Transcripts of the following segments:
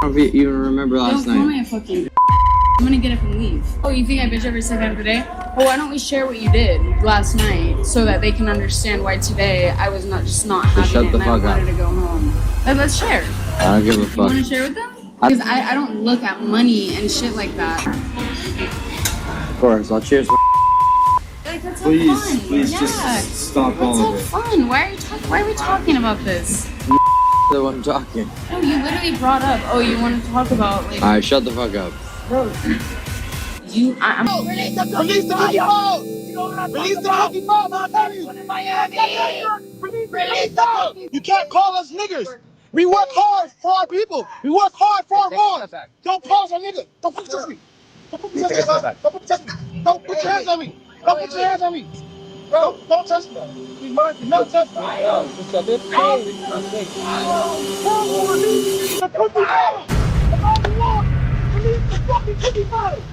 don't even remember last night. Don't call me a fucking I'm gonna get up and leave. Oh, you think I bitch every second of the day? Well, why don't we share what you did last night so that they can understand why today I was not happy shut the and I fuck up. wanted to go home. Let's share. I don't give a fuck. You wanna share with them? Because I don't look at money and shit like that. Of course, I'll cheers. Like, let's Please, have fun. please Yeah. just stop all Let's of have it. fun. Why are we talking about this? The one talking. No, you literally brought up, oh, you want to talk about, like... Alright, shut the fuck up. Bro, I'm... Release the phone! Release the fucking phone, I'll tell you! Release them! You can't call us niggers! We work hard for our people! We work hard for our boys! Don't pause on niggas! Don't put your hands on me! Don't put your hands on me! Don't put your hands on me! Bro, don't touch me! No touch me! Release the fucking cookie bottle!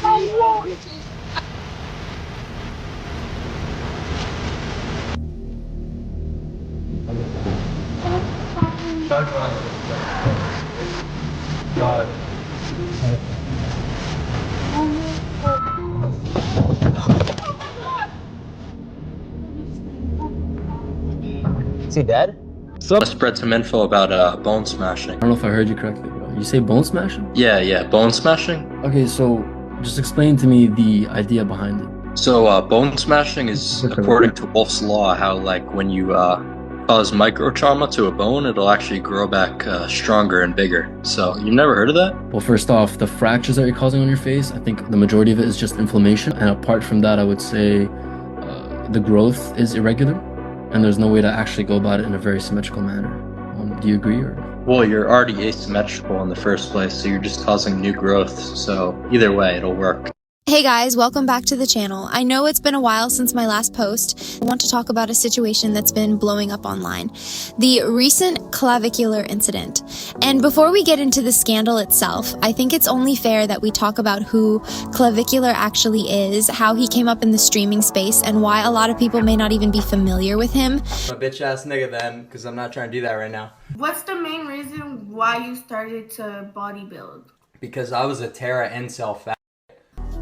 All you want! Is he dead? I spread some info about bone smashing. I don't know if I heard you correctly, bro. You say bone smashing? Yeah, bone smashing. Okay, so just explain to me the idea behind it. So bone smashing is, according to Wolf's Law, how like when you cause micro trauma to a bone, it'll actually grow back stronger and bigger. So you've never heard of that? Well, first off, the fractures that you're causing on your face, I think the majority of it is just inflammation. And apart from that, I would say the growth is irregular, and there's no way to actually go about it in a very symmetrical manner. Do you agree? Or? Well, you're already asymmetrical in the first place, so you're just causing new growth. So either way, it'll work. Hey guys, welcome back to the channel. I know it's been a while since my last post. I want to talk about a situation that's been blowing up online. The recent clavicular incident. And before we get into the scandal itself, I think it's only fair that we talk about who Clavvicular actually is, how he came up in the streaming space, and why a lot of people may not even be familiar with him. I'm a bitch ass nigga then, because I'm not trying to do that right now. What's the main reason why you started to bodybuild? Because I was a Terra incel fat.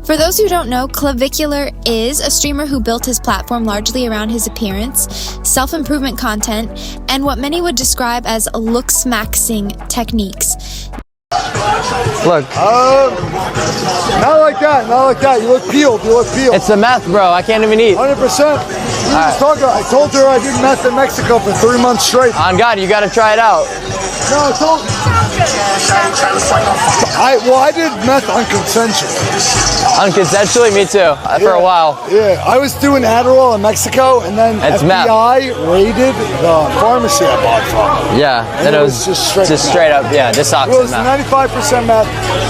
For those who don't know, Clavvicular is a streamer who built his platform largely around his appearance, self-improvement content, and what many would describe as looks-maxing techniques. Look. Not like that, not like that. You look peeled, It's the meth, bro. I can't even eat. 100%. I told her I did meth in Mexico for 3 months straight. On God, you gotta try it out. No, I told I did meth unconsensually. Unconsensually? Me too. For a while. Yeah, I was doing Adderall in Mexico, and then It's FBI raided the pharmacy I bought from. Yeah, And it was just straight up. Yeah, just It was 95% meth,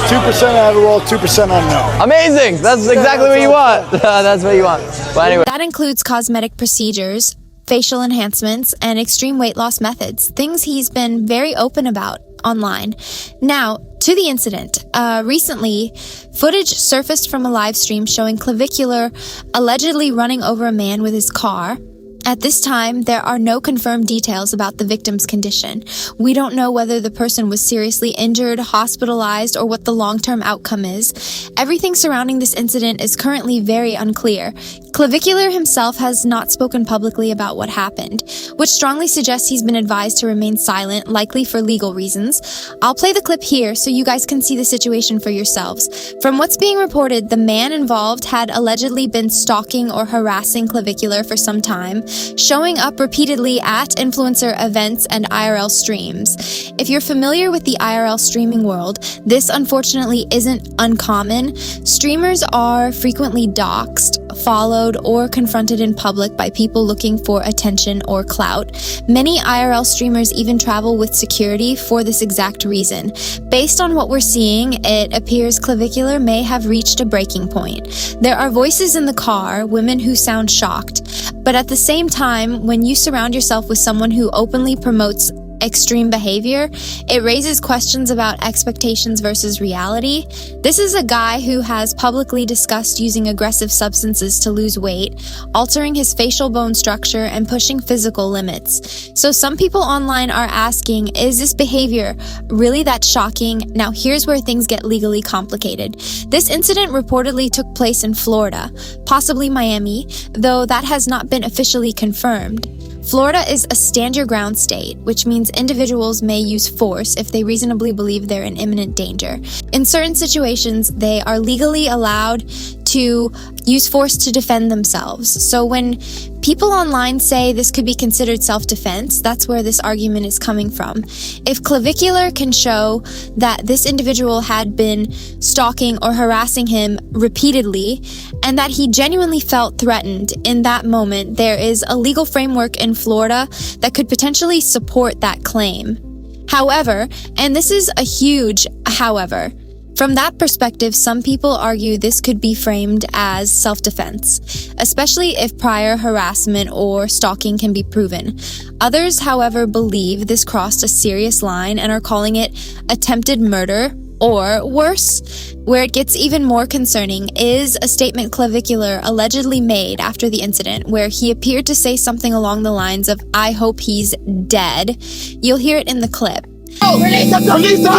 2% Adderall, 2% unknown. Amazing. That's exactly what you want. That's what you want. But anyway. That includes cosmetic procedures, facial enhancements, and extreme weight loss methods, things he's been very open about online. Now, to the incident. Recently, footage surfaced from a live stream showing Clavvicular allegedly running over a man with his car. At this time, there are no confirmed details about the victim's condition. We don't know whether the person was seriously injured, hospitalized, or what the long-term outcome is. Everything surrounding this incident is currently very unclear. Clavvicular himself has not spoken publicly about what happened, which strongly suggests he's been advised to remain silent, likely for legal reasons. I'll play the clip here so you guys can see the situation for yourselves. From what's being reported, the man involved had allegedly been stalking or harassing Clavvicular for some time, showing up repeatedly at influencer events and IRL streams. If you're familiar with the IRL streaming world, this unfortunately isn't uncommon. Streamers are frequently doxxed, followed, or confronted in public by people looking for attention or clout. Many IRL streamers even travel with security for this exact reason. Based on what we're seeing, it appears Clavvicular may have reached a breaking point. There are voices in the car, women who sound shocked, but at the same time, when you surround yourself with someone who openly promotes extreme behavior, it raises questions about expectations versus reality. This is a guy who has publicly discussed using aggressive substances to lose weight, altering his facial bone structure, and pushing physical limits. So some people online are asking, is this behavior really that shocking? Now here's where things get legally complicated. This incident reportedly took place in Florida, possibly Miami, though that has not been officially confirmed. Florida is a stand-your-ground state, which means individuals may use force if they reasonably believe they're in imminent danger. In certain situations, they are legally allowed to use force to defend themselves. So when people online say this could be considered self-defense, that's where this argument is coming from. If Clavvicular can show that this individual had been stalking or harassing him repeatedly, and that he genuinely felt threatened in that moment, there is a legal framework in Florida that could potentially support that claim. However, and this is a huge however, from that perspective, some people argue this could be framed as self-defense, especially if prior harassment or stalking can be proven. Others, however, believe this crossed a serious line and are calling it attempted murder, or worse. Where it gets even more concerning is a statement Clavvicular allegedly made after the incident, where he appeared to say something along the lines of, "I hope he's dead." You'll hear it in the clip. Release the Release the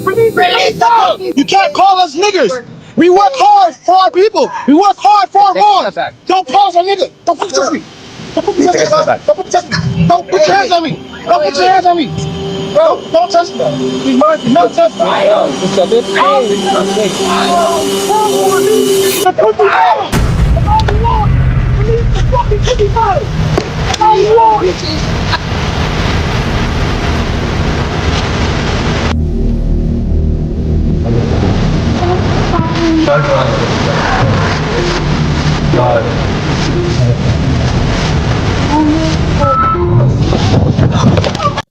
Release them! You can't call us niggers. We work hard for our people. We work hard for our boys. Don't pause on nigga. Don't put your me. Don't put your hands on me. Don't put your hands on me. Don't put your hands on me. Bro, don't touch me. No touch me.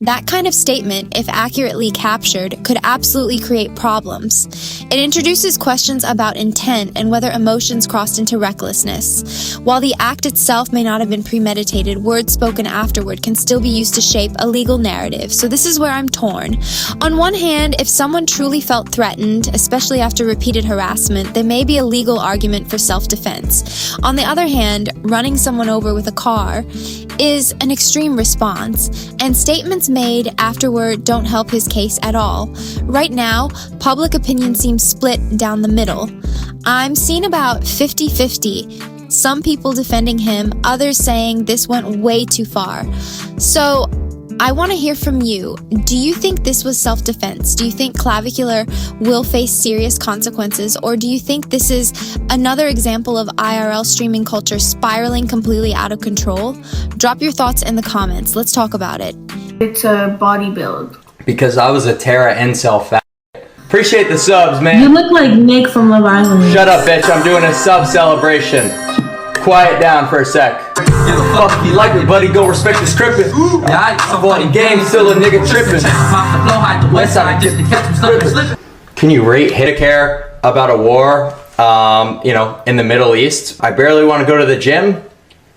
That kind of statement, if accurately captured, could absolutely create problems. It introduces questions about intent and whether emotions crossed into recklessness. While the act itself may not have been premeditated, words spoken afterward can still be used to shape a legal narrative. So this is where I'm torn. On one hand, if someone truly felt threatened, especially after repeated harassment, there may be a legal argument for self-defense. On the other hand, running someone over with a car is an extreme response, and statements made afterward don't help his case at all. Right now, public opinion seems split down the middle. I'm seeing about 50-50. Some people defending him, others saying this went way too far. So I want to hear from you. Do you think this was self-defense? Do you think Clavvicular will face serious consequences? Or do you think this is another example of IRL streaming culture spiraling completely out of control? Drop your thoughts in the comments. Let's talk about it. It's a body build. Because I was a Terra incel fat. Appreciate the subs, man. You look like Nick from Love Island. Shut up, bitch. I'm doing a sub celebration. Quiet down for a sec. Give a fuck if you like me, buddy. Go respect the scripting. Yeah, somebody game still a nigga tripping. Can you rate Hitacare about a war, in the Middle East? I barely want to go to the gym,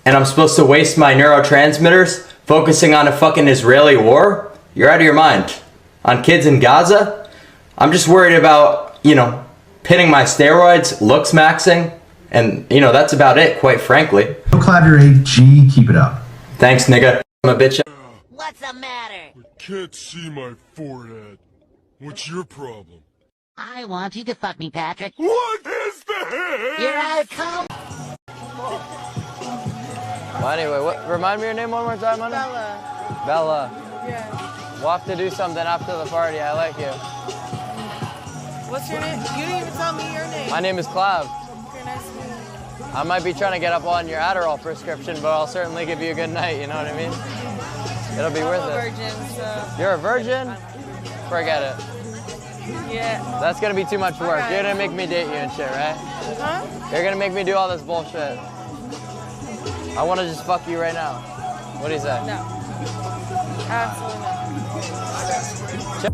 and I'm supposed to waste my neurotransmitters focusing on a fucking Israeli war? You're out of your mind. On kids in Gaza? I'm just worried about, pinning my steroids, looks maxing, and, that's about it, quite frankly. Clav your AG, keep it up. Thanks, nigga. I'm a bitch. What's the matter? I can't see my forehead. What's your problem? I want you to fuck me, Patrick. What is the You're out of come. Well, anyway, remind me your name one more time, honey? Bella. Bella. Yeah. We'll have to do something after the party. I like you. What's your name? You didn't even tell me your name. My name is Clav. Okay, nice to meet you. I might be trying to get up on your Adderall prescription, but I'll certainly give you a good night, you know what I mean? It'll be worth it. I'm a virgin, so... You're a virgin? Forget it. Yeah. That's gonna be too much work. Right. You're gonna make me date you and shit, right? Huh? You're gonna make me do all this bullshit. I wanna just fuck you right now. What do you say? No. Absolutely not.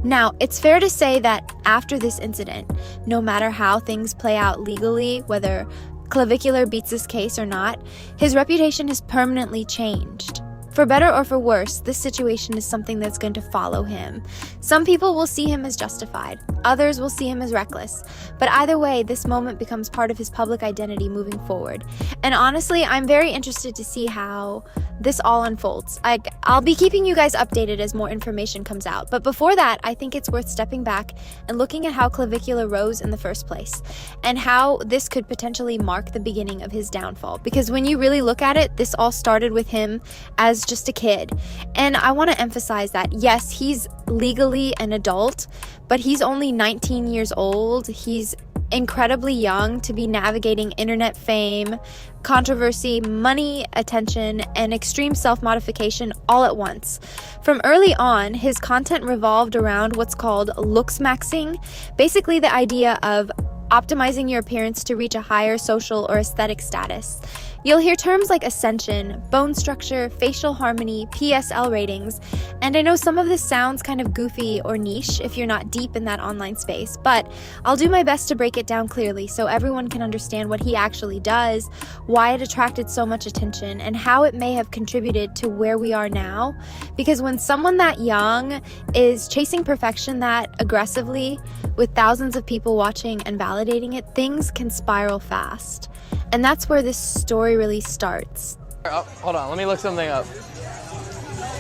Now, it's fair to say that after this incident, no matter how things play out legally, whether Clavicular beats this case or not, his reputation has permanently changed. For better or for worse, this situation is something that's going to follow him. Some people will see him as justified, others will see him as reckless, but either way, this moment becomes part of his public identity moving forward. And honestly, I'm very interested to see how this all unfolds. I'll be keeping you guys updated as more information comes out, but before that, I think it's worth stepping back and looking at how Clavicular rose in the first place, and how this could potentially mark the beginning of his downfall. Because when you really look at it, this all started with him as just a kid. And I want to emphasize that, yes, he's legally an adult, but he's only 19 years old. He's incredibly young to be navigating internet fame, controversy, money, attention, and extreme self-modification all at once. From early on, his content revolved around what's called looks maxing, basically the idea of optimizing your appearance to reach a higher social or aesthetic status. You'll hear terms like ascension, bone structure, facial harmony, PSL ratings, and I know some of this sounds kind of goofy or niche if you're not deep in that online space, but I'll do my best to break it down clearly so everyone can understand what he actually does, why it attracted so much attention, and how it may have contributed to where we are now. Because when someone that young is chasing perfection that aggressively, with thousands of people watching and validating it, things can spiral fast. And that's where this story really starts. Oh, hold on, let me look something up.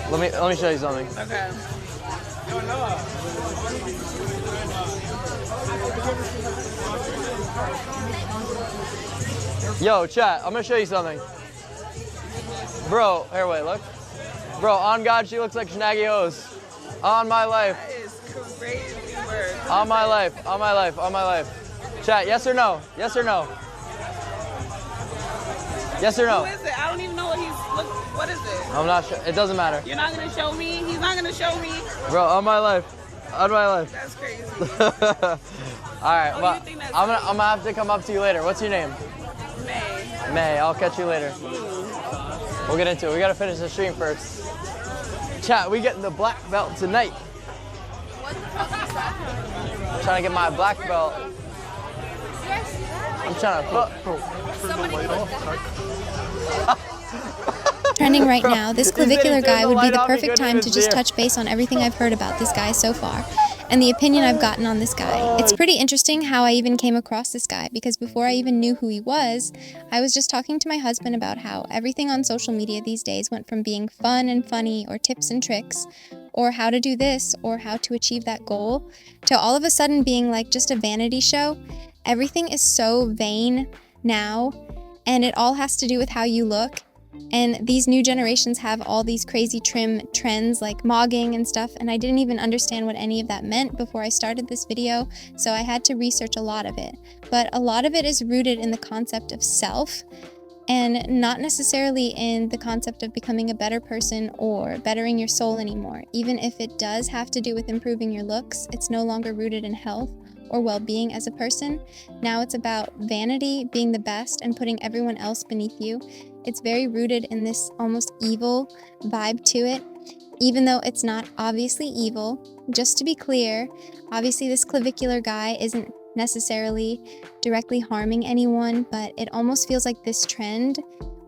Let me show you something. Okay. Yo, chat, I'm gonna show you something. Bro, here, wait, look. Bro, on God, she looks like Snaggy Hose. On my life. That is crazy word. On my life, on my life, on my life. Chat, yes or no? Yes or no? Yes or no? Who is it? I don't even know what what is it? I'm not sure. It doesn't matter. You're not gonna show me? He's not gonna show me? Bro, on my life. On my life. That's crazy. Alright, Oh, well, you think that's I'm gonna have to come up to you later. What's your name? May. May, I'll catch you later. We'll get into it. We gotta finish the stream first. Chat, we getting the black belt tonight. What the fuck is that? I'm trying to get my black belt. I'm trying to Trending right now, this clavicular guy would be the perfect time to just touch base on everything I've heard about this guy so far, and the opinion I've gotten on this guy. It's pretty interesting how I even came across this guy, because before I even knew who he was, I was just talking to my husband about how everything on social media these days went from being fun and funny, or tips and tricks, or how to do this, or how to achieve that goal, to all of a sudden being like just a vanity show. Everything is so vain now, and it all has to do with how you look. And these new generations have all these crazy trim trends like mogging and stuff, and I didn't even understand what any of that meant before I started this video, so I had to research a lot of it. But a lot of it is rooted in the concept of self, and not necessarily in the concept of becoming a better person or bettering your soul anymore. Even if it does have to do with improving your looks, it's no longer rooted in health or well-being as a person. Now it's about vanity, being the best, and putting everyone else beneath you. It's very rooted in this almost evil vibe to it, even though it's not obviously evil. Just to be clear, obviously this clavicular guy isn't necessarily directly harming anyone, but it almost feels like this trend,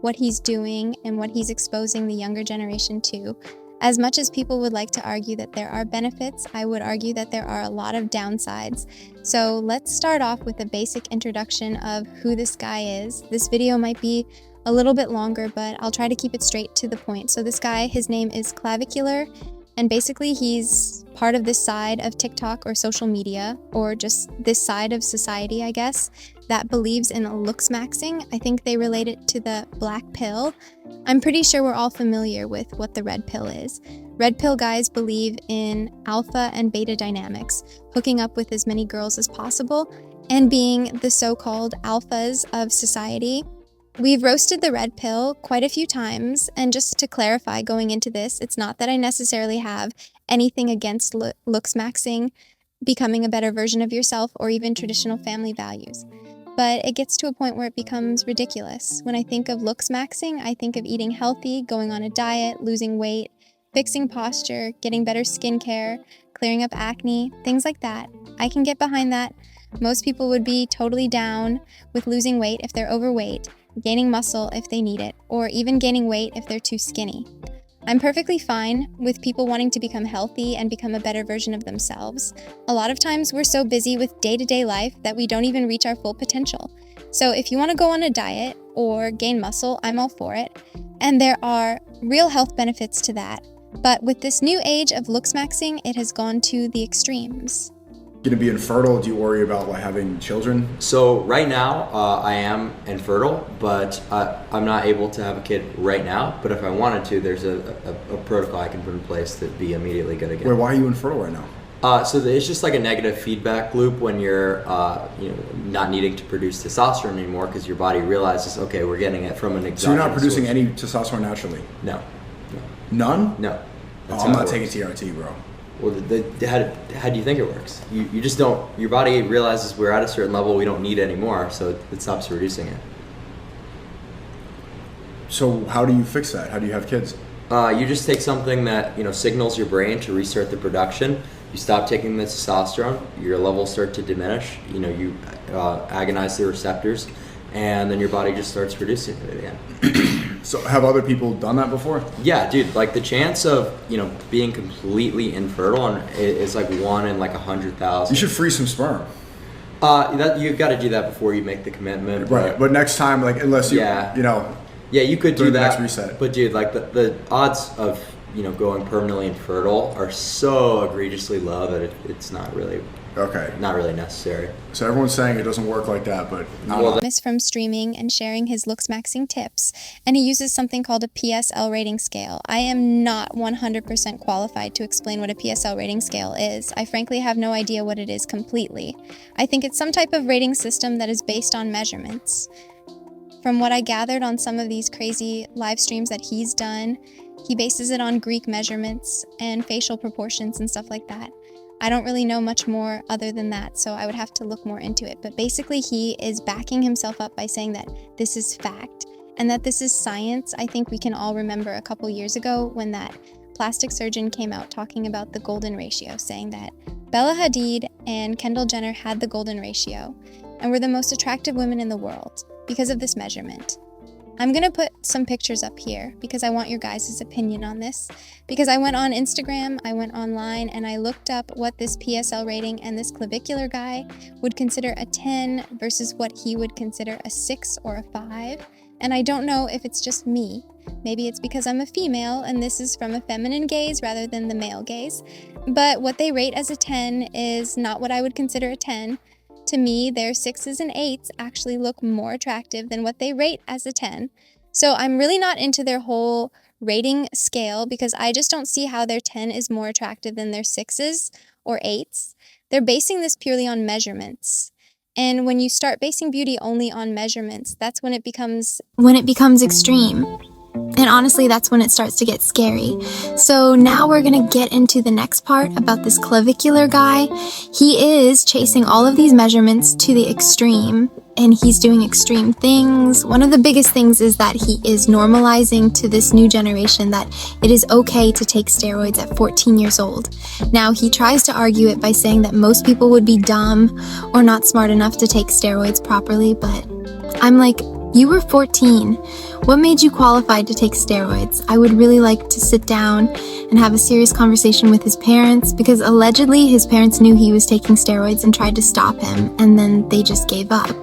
what he's doing and what he's exposing the younger generation to. As much as people would like to argue that there are benefits, I would argue that there are a lot of downsides. So let's start off with a basic introduction of who this guy is. This video might be a little bit longer, but I'll try to keep it straight to the point. So this guy, his name is Clavvicular, and basically he's part of this side of TikTok or social media, or just this side of society, I guess, that believes in looks maxing. I think they relate it to the black pill. I'm pretty sure we're all familiar with what the red pill is. Red pill guys believe in alpha and beta dynamics, hooking up with as many girls as possible, and being the so-called alphas of society. We've roasted the red pill quite a few times, and just to clarify going into this, it's not that I necessarily have anything against looks maxing, becoming a better version of yourself, or even traditional family values. But it gets to a point where it becomes ridiculous. When I think of looks maxing, I think of eating healthy, going on a diet, losing weight, fixing posture, getting better skincare, clearing up acne, things like that. I can get behind that, Most people would be totally down with losing weight if they're overweight, gaining muscle if they need it, or even gaining weight if they're too skinny. I'm perfectly fine with people wanting to become healthy and become a better version of themselves. A lot of times we're so busy with day-to-day life that we don't even reach our full potential. So if you want to go on a diet or gain muscle, I'm all for it. And there are real health benefits to that. But with this new age of looks maxing, it has gone to the extremes. Gonna be infertile? Do you worry about like having children? So right now, I am infertile, but I'm not able to have a kid right now. But if I wanted to, there's a protocol I can put in place that'd be immediately gonna get. Wait, why are you infertile right now? So it's just like a negative feedback loop when you're, not needing to produce testosterone anymore because your body realizes, okay, we're getting it from an exogenous. So you're not producing source. any testosterone naturally? No. None? No. I'm not taking TRT, bro. Well, how do you think it works? You just don't, your body realizes we're at a certain level we don't need anymore, so it stops producing it. So how do you fix that? How do you have kids? You just take something that, signals your brain to restart the production. You stop taking the testosterone, your levels start to diminish, you agonize the receptors, and then your body just starts producing it again. So have other people done that before? Yeah, dude, like the chance of, being completely infertile is like 1 in like 100,000. You should freeze some sperm. You've got to do that before you make the commitment. Right, but next time, like, unless you, Yeah, you could do that. Next reset. But dude, like the odds of, going permanently infertile are so egregiously low that it's not really necessary. So everyone's saying it doesn't work like that, but Miss from streaming and sharing his looks maxing tips, and he uses something called a PSL rating scale. I am not 100% qualified to explain what a PSL rating scale is. I frankly have no idea what it is completely. I think it's some type of rating system that is based on measurements. From what I gathered on some of these crazy live streams that he's done, he bases it on Greek measurements and facial proportions and stuff like that. I don't really know much more other than that, so I would have to look more into it. But basically, he is backing himself up by saying that this is fact and that this is science. I think we can all remember a couple years ago when that plastic surgeon came out talking about the golden ratio, saying that Bella Hadid and Kendall Jenner had the golden ratio and were the most attractive women in the world because of this measurement. I'm going to put some pictures up here because I want your guys' opinion on this. Because I went on Instagram, I went online, and I looked up what this PSL rating and this clavicular guy would consider a 10 versus what he would consider a 6 or a 5. And I don't know if it's just me. Maybe it's because I'm a female and this is from a feminine gaze rather than the male gaze. But what they rate as a 10 is not what I would consider a 10. To me, their 6s and 8s actually look more attractive than what they rate as a 10. So I'm really not into their whole rating scale because I just don't see how their 10 is more attractive than their 6s or 8s. They're basing this purely on measurements. And when you start basing beauty only on measurements, that's when it becomes extreme. And honestly, that's when it starts to get scary. So now we're gonna get into the next part about this clavicular guy. He is chasing all of these measurements to the extreme, and he's doing extreme things. One of the biggest things is that he is normalizing to this new generation that it is okay to take steroids at 14 years old. Now, he tries to argue it by saying that most people would be dumb or not smart enough to take steroids properly, but I'm like, you were 14. What made you qualified to take steroids? I would really like to sit down and have a serious conversation with his parents because allegedly his parents knew he was taking steroids and tried to stop him, and then they just gave up.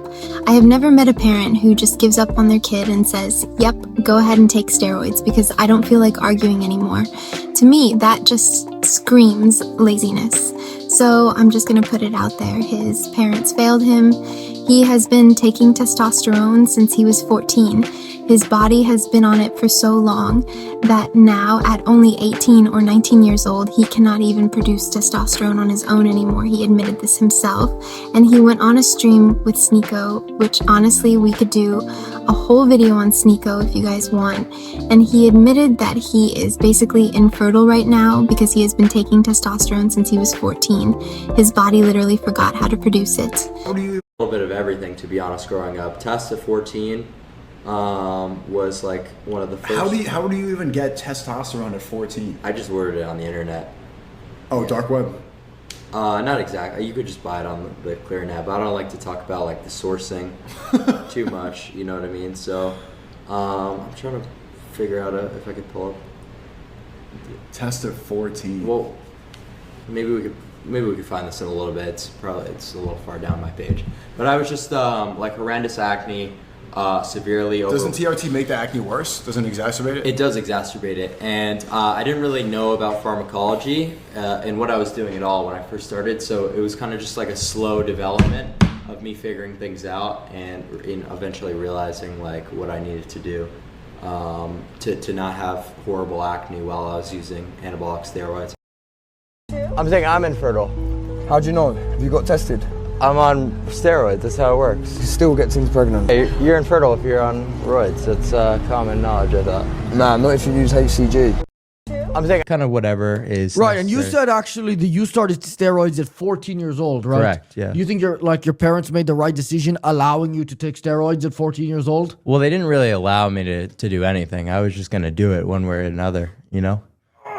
I have never met a parent who just gives up on their kid and says, yep, go ahead and take steroids because I don't feel like arguing anymore. To me, that just screams laziness. So I'm just gonna put it out there. His parents failed him. He has been taking testosterone since he was 14. His body has been on it for so long that now at only 18 or 19 years old, he cannot even produce testosterone on his own anymore. He admitted this himself. And he went on a stream with Sneeko, which honestly we could do a whole video on Sneeko if you guys want. And he admitted that he is basically infertile right now because he has been taking testosterone since he was 14. His body literally forgot how to produce it. A little bit of everything, to be honest, growing up. Test at 14 was like one of the first. How do you even get testosterone at 14? I just ordered it on the internet. Oh, dark web. Not exactly. You could just buy it on the Clear Net, but I don't like to talk about like the sourcing too much. You know what I mean? So I'm trying to figure out if I could pull up. Test of 14. Well, maybe we could find this in a little bit. It's a little far down my page. But I was just like horrendous acne, severely over. Doesn't TRT make the acne worse? Doesn't it exacerbate it? It does exacerbate it, and I didn't really know about pharmacology and what I was doing at all when I first started. So it was kind of just like a slow development of me figuring things out and eventually realizing like what I needed to do to not have horrible acne while I was using anabolic steroids. I'm saying I'm infertile. How'd you know? Have you got tested? I'm on steroids, that's how it works. You still get things pregnant. Hey, you're infertile if you're on roids. It's common knowledge, I thought. Nah, not if you use HCG. I'm saying kind of whatever is right. And you necessary. said actually that you started steroids at 14 years old, right? Correct, yeah. You think your parents made the right decision allowing you to take steroids at 14 years old? Well, they didn't really allow me to do anything. I was just going to do it one way or another, you know?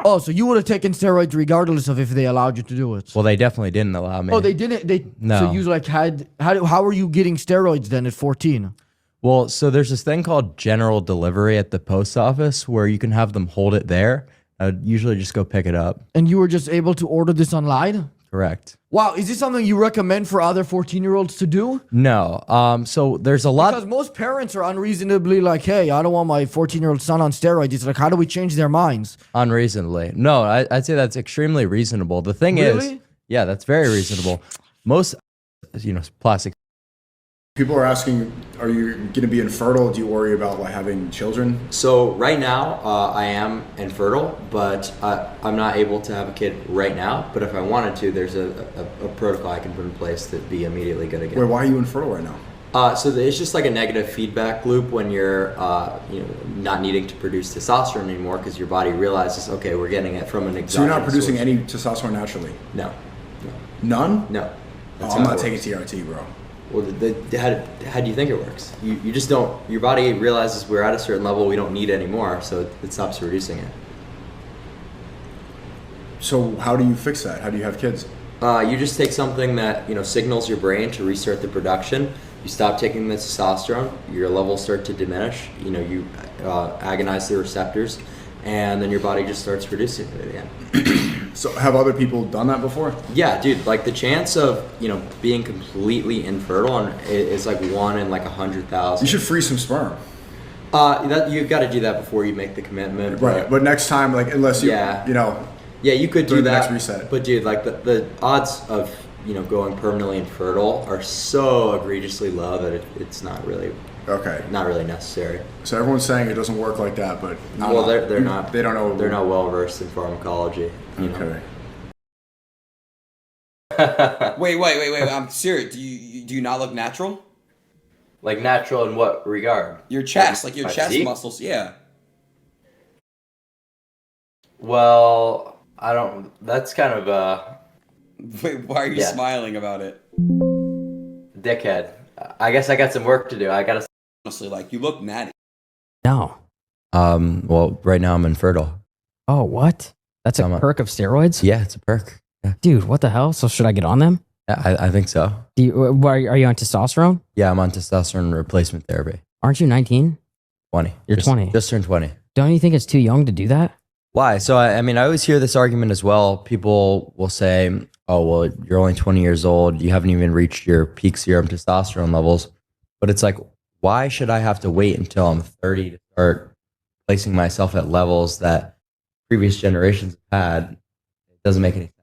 Oh, so you would have taken steroids regardless of if they allowed you to do it? Well, they definitely didn't allow me. Oh, they didn't? No. So you like how are you getting steroids then at 14? Well, so there's this thing called general delivery at the post office where you can have them hold it there. I'd usually just go pick it up. And you were just able to order this online? Correct. Wow, is this something you recommend for other 14-year-olds to do? No. So there's a lot. Because most parents are unreasonably like, hey, I don't want my 14-year-old son on steroids. It's like, how do we change their minds? Unreasonably. No, I'd say that's extremely reasonable. The thing is, yeah, that's very reasonable. Most, plastic. People are asking, are you going to be infertile? Do you worry about like having children? So right now, I am infertile, but I'm not able to have a kid right now. But if I wanted to, there's a protocol I can put in place to be immediately good again. Wait, why are you infertile right now? So it's just like a negative feedback loop when you're not needing to produce testosterone anymore because your body realizes, okay, we're getting it from an exogenous So you're not producing source. any testosterone naturally? No. None? No. Oh, I'm not taking TRT, bro. Well, how do you think it works? You just don't, your body realizes we're at a certain level we don't need anymore, so it stops producing it. So how do you fix that? How do you have kids? You just take something that signals your brain to restart the production. You stop taking the testosterone, your levels start to diminish. You agonize the receptors, and then your body just starts producing it again. So have other people done that before? Yeah, dude. Like the chance of being completely infertile is like 1 in like 100,000. You should freeze some sperm. You've got to do that before you make the commitment. Right, but next time, like unless you Yeah, you could do that. The next reset. But dude, like the odds of going permanently infertile are so egregiously low that it's not really necessary. So everyone's saying it doesn't work like that, but they're not. They don't know. They're not well versed in pharmacology. Okay. Wait. I'm serious. Do you not look natural? Like natural in what regard? Your chest, like your My chest physique? muscles. Yeah. Well, I don't. That's kind of Wait, why are you smiling about it? dickhead. I guess I got some work to do. I gotta. Honestly, like you look natty. No. Well, right now I'm infertile. Oh, what? That's a perk of steroids? Yeah, it's a perk. Yeah. Dude, what the hell? So should I get on them? Yeah, I think so. Are you on testosterone? Yeah, I'm on testosterone replacement therapy. Aren't you 19? 20. You're 20. Just turned 20. Don't you think it's too young to do that? Why? So, I mean, I always hear this argument as well. People will say, oh, well, you're only 20 years old. You haven't even reached your peak serum testosterone levels. But it's like, why should I have to wait until I'm 30 to start placing myself at levels that previous generations have had? It doesn't make any sense.